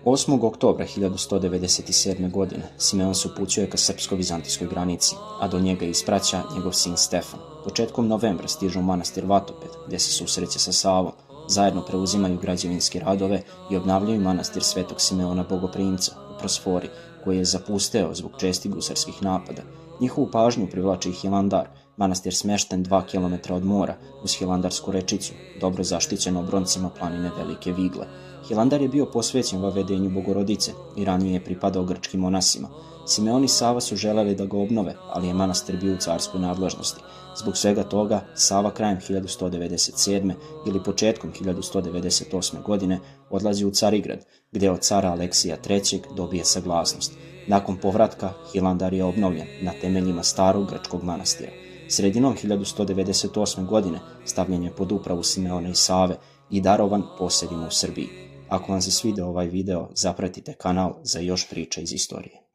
8. oktobra 1197. godine Simeon se upućuje ka srpsko-vizantijskoj granici, a do njega ispraća njegov sin Stefan. Početkom novembra stižu u manastir Vatoped, gdje se susreće sa Savom. Zajedno preuzimaju građevinske radove i obnavljaju manastir Svetog Simeona Bogoprimca u Prosfori, koji je zapusteo zbog čestih gusarskih napada. Njihovu pažnju privlači i Hilandar, manastir smešten 2 km od mora uz Hilandarsku rečicu, dobro zaštićen obroncima planine Velike Vigle. Hilandar je bio posvećen vavedenju Bogorodice i ranije je pripadao grčkim monasima. Simeon i Sava su želeli da ga obnove, ali je manastir bio u carskoj nadležnosti. Zbog svega toga, Sava krajem 1197. ili početkom 1198. godine odlazi u Carigrad, gdje od cara Aleksija III. Dobije saglasnost. Nakon povratka, Hilandar je obnovljen na temeljima starog grčkog manastira. Sredinom 1198. godine stavljen je pod upravu Simeona i Save i darovan posedima u Srbiji. Ako vam se svidio ovaj video, zapratite kanal za još priča iz istorije.